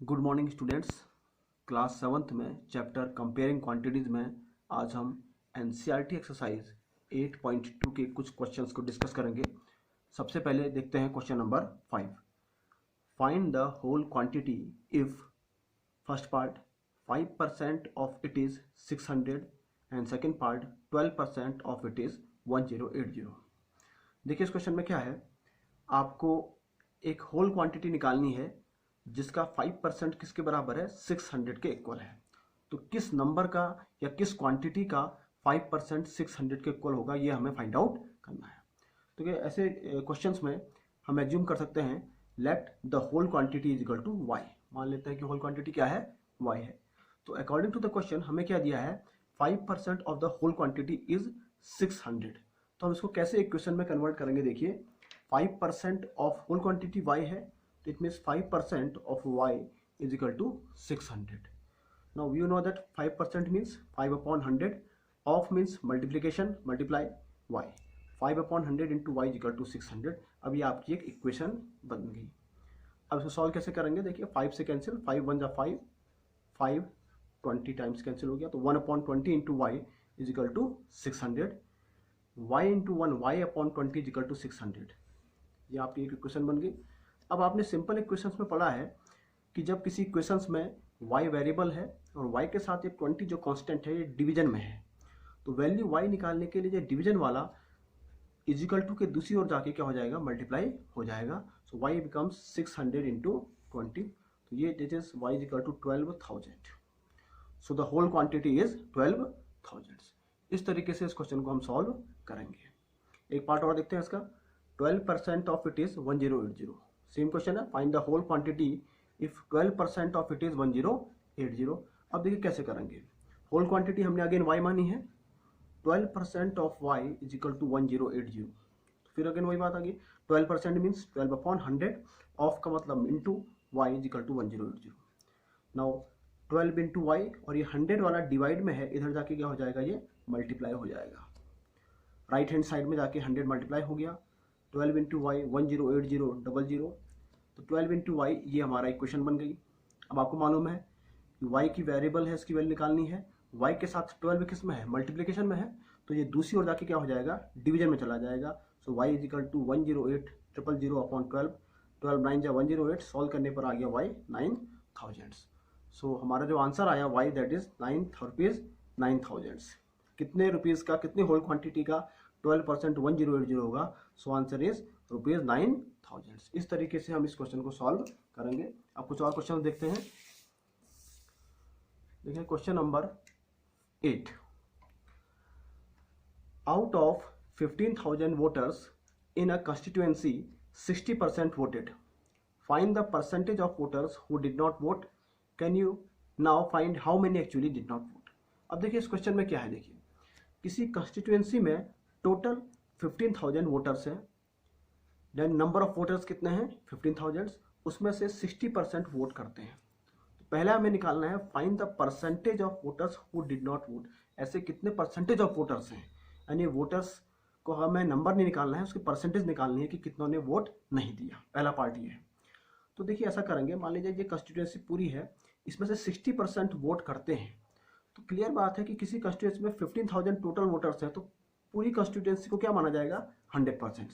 Good morning students. Class 7th में chapter comparing quantities में आज हम एनसीईआरटी एक्सरसाइज 8.2 के कुछ क्वेश्चंस को डिस्कस करेंगे। सबसे पहले देखते हैं question number 5। Find the whole quantity if first part 5% of it is 600 and second part 12% of it is 1080। देखिए इस क्वेश्चन में क्या है, आपको एक होल क्वांटिटी निकालनी है जिसका 5% किसके बराबर है, 600 के इक्वल है। तो किस नंबर का या किस क्वांटिटी का 5% 600 के इक्वल होगा, ये हमें फाइंड आउट करना है। तो ये ऐसे क्वेश्चंस में हम एज्यूम कर सकते हैं let the whole quantity is equal to Y. मान लेते हैं कि होल क्वांटिटी क्या है, वाई है। तो अकॉर्डिंग टू द क्वेश्चन हमें क्या दिया है, 5% of the whole quantity is 600। तो हम इसको कैसे इक्वेशन में कन्वर्ट करेंगे, देखिए 5% ऑफ होल क्वांटिटी वाई है, तो it means 5% of y is equal to 600. Now you know that 5% means 5 upon 100, of means multiplication, multiply y, 5 upon 100 into y is equal to 600। अब ये आपकी एक इक्वेशन बन गई। अब इसको सॉल्व कैसे करेंगे, देखिए 5 से कैंसिल, 5 1 जा 5, 5 20 टाइम्स कैंसिल हो गया, तो 1 upon 20 into y is equal to 600, y into 1 y upon 20 is equal to 600। ये आपकी एक इक्वेशन बन गई। अब आपने सिंपल इक्वेशंस में पढ़ा है कि जब किसी इक्वेशंस में y वेरिएबल है और y के साथ ये 20 जो कांस्टेंट है ये डिवीजन में है, तो वैल्यू y निकालने के लिए जो डिवीजन वाला इजिकल टू के दूसरी ओर जाके क्या हो जाएगा, मल्टीप्लाई हो जाएगा। सो y बिकम्स 600 इंटू 20, तो ये this is y equal to 12,000। So the whole quantity is 12,000। इस तरीके से इस क्वेश्चन को हम सॉल्व करेंगे। एक पार्ट और देखते हैं इसका, 12% of it is 1080। Same question है, find the whole quantity if 12% of it is 1080। अब देखिए कैसे करेंगे, होल क्वांटिटी हमने अगेन y मानी है, 12% of y is equal to 1080। फिर अगेन वही बात आ गई, 12% मीन्स 12 अपॉन 100, ऑफ का मतलब into y is equal to 1080। Now 12 into Y, और ये 100 वाला डिवाइड में है, इधर जाके क्या हो जाएगा, ये मल्टीप्लाई हो जाएगा। राइट हैंड साइड में जाके 100 मल्टीप्लाई हो गया, 12 इंटू वाई 1080 00, तो 12 इंटू वाई ये हमारा इक्वेशन बन गई। अब आपको मालूम है कि वाई की वेरिएबल है, इसकी वैल्यू निकालनी है, वाई के साथ 12 किस में है, मल्टीप्लिकेशन में है, तो ये दूसरी ओर जाके क्या हो जाएगा, डिवीजन में चला जाएगा। So y is equal to 108,000 upon 12, 12 9 जा 108, सॉल्व करने पर आ गया वाई 9,000। सो हमारा जो आंसर आया वाई दैट इज 9,000। कितने रुपीज़ का, कितने होल क्वांटिटी का 12% 1080 होगा, सो आंसर इज ₹9,000। इस तरीके से हम इस क्वेश्चन को सॉल्व करेंगे। अब कुछ और क्वेश्चन देखते हैं। देखिए question number 8, out of 15,000 voters in a constituency 60% voted, find the percentage of voters who did not vote, can you now find how many actually did not vote. अब देखिए इस क्वेश्चन में क्या है, देखिए किसी कंस्टिट्यूएंसी में टोटल 15,000 वोटर्स हैं, देन नंबर ऑफ वोटर्स कितने हैं, 15,000, उसमें से 60% वोट करते हैं। तो पहला हमें निकालना है find the percentage of voters who did not vote. ऐसे कितने परसेंटेज ऑफ वोटर्स हैं, यानी वोटर्स को हमें नंबर नहीं निकालना है, उसकी परसेंटेज निकालनी है कि कितनों ने वोट नहीं दिया। पहला पार्ट ये है। तो देखिए ऐसा करेंगे, मान लीजिए ये कंस्टिट्यूएंसी पूरी है, इसमें से 60% वोट करते हैं, तो क्लियर बात है कि किसी कंस्टिट्यूएंसी में 15,000 टोटल वोटर्स हैं, तो पूरी कंस्टिट्यूएंसी को क्या माना जाएगा, 100%।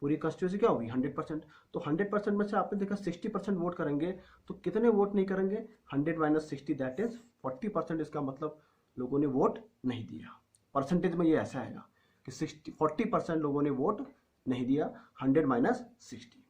पूरी कंस्टिट्यूएंसी क्या होगी, 100%। तो 100% में से आपने देखा 60% वोट करेंगे, तो कितने वोट नहीं करेंगे, 100 माइनस 60 दैट इज 40%। इसका मतलब लोगों ने वोट नहीं दिया। परसेंटेज में ये ऐसा आएगा कि 40% लोगों ने वोट नहीं दिया, 100 माइनस 60।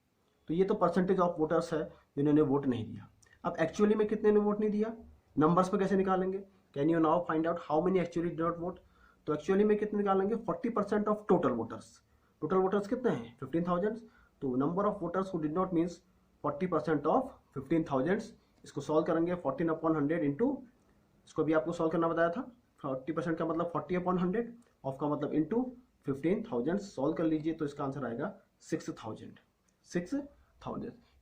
तो ये तो परसेंटेज ऑफ वोटर्स है जिन्होंने वोट नहीं दिया। अब एक्चुअली में कितने ने वोट नहीं दिया, नंबर्स पे कैसे निकालेंगे, can you now find out how many actually did not vote. तो एक्चुअली में कितने निकालेंगे, 40% of total voters. Total voters कितने हैं, 15,000, तो number of voters who did not means 40% of 15,000। इसको सॉल्व करेंगे 14 अपॉन 100 इंटू, इसको भी आपको सॉल्व करना बताया था, 40% का मतलब 40 अपॉन 100, ऑफ का मतलब इंटू 15,000। सॉल्व कर लीजिए तो इसका आंसर आएगा 6,000।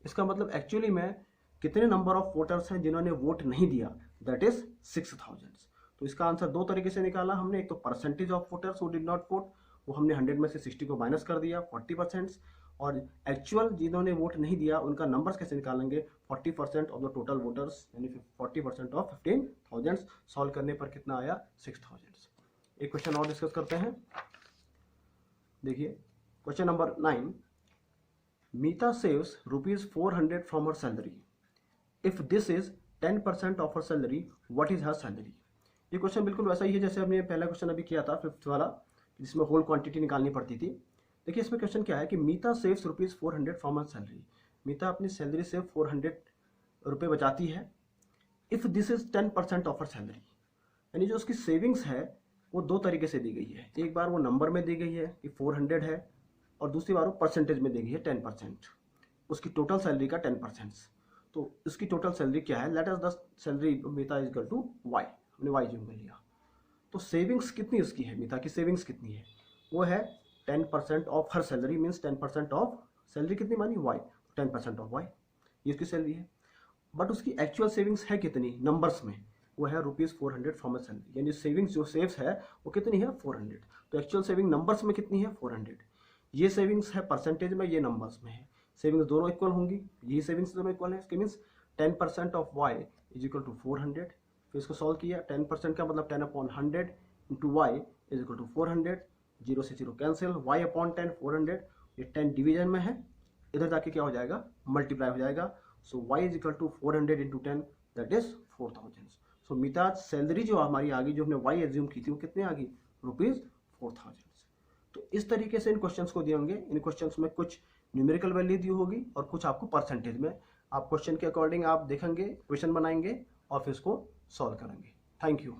इसका मतलब एक्चुअली में कितने नंबर ऑफ वोटर्स हैं जिन्होंने वोट नहीं दिया, दैट इज 6,000। तो इसका आंसर दो तरीके से निकाला हमने, एक तो percentage of voters who did not vote, वो हमने 100 में से 60 को माइनस कर दिया 40%, और एक्चुअल जिन्होंने वोट नहीं दिया उनका नंबर्स कैसे निकालेंगे, 40% ऑफ द टोटल वोटर्स यानी 40% ऑफ 15,000 सॉल्व करने पर कितना आया 6,000। एक क्वेश्चन और डिस्कस करते हैं। देखिए question number 9, Meeta saves ₹400 from her salary, if this is 10% of her salary, what is her salary. ये क्वेश्चन बिल्कुल वैसा ही है जैसे हमने पहला क्वेश्चन अभी किया था 5th वाला, जिसमें होल क्वांटिटी निकालनी पड़ती थी। देखिए इसमें क्वेश्चन क्या है कि मीता सेव्स ₹400 फ्रॉम हर सैलरी, मीता अपनी सैलरी से 400 रुपये बचाती है। If this is 10% of her salary, यानी जो उसकी सेविंग्स है वो दो तरीके से दी गई है। एक बार वो नंबर में दी गई है कि 400 है, और दूसरी बार वो परसेंटेज में दी गई है 10%, उसकी टोटल सैलरी का 10%। तो इसकी टोटल सैलरी क्या है, let us the salary Meeta is equal to Y, हमने वाई जूम कर लिया। तो सेविंग्स कितनी उसकी है, मीता की सेविंग्स कितनी है, वो है 10% of her salary, means 10% of salary कितनी मानी वाई, 10% ऑफ वाई ये उसकी सैलरी है। बट उसकी एक्चुअल सेविंग्स है कितनी नंबर्स में, वो है ₹400 फ्रॉम अ सैलरी, यानी सेविंग्स जो सेव्स है वो कितनी है 400। तो एक्चुअल सेविंग नंबर्स में कितनी है 400, ये सेविंग्स है परसेंटेज में, ये नंबर्स में है। सेविंग्स दोनों इक्वल होंगी, ये सेविंग्स दोनों इक्वल है, इसके means 10% of Y is equal to 400। फिर इसको सॉल्व किया, 10% का मतलब 10/100 into Y is equal to 400, 0 से 0 कैंसिल, वाई अपॉन 10 400, ये 10 डिवीजन में है, इधर जाके क्या हो जाएगा मल्टीप्लाई हो जाएगा। So y is equal to 400 into 10 that is 4000। So Meeta salary जो हमारी आ गई, जो हमने वाई एज्यूम की थी, वो कितने आ गई ₹4000। तो इस तरीके से इन क्वेश्चंस को दिए होंगे। इन क्वेश्चंस में कुछ न्यूमेरिकल वैल्यू दी होगी और कुछ आपको परसेंटेज में। आप क्वेश्चन के अकॉर्डिंग आप देखेंगे, क्वेश्चन बनाएंगे और फिर इसको सॉल्व करेंगे। Thank you.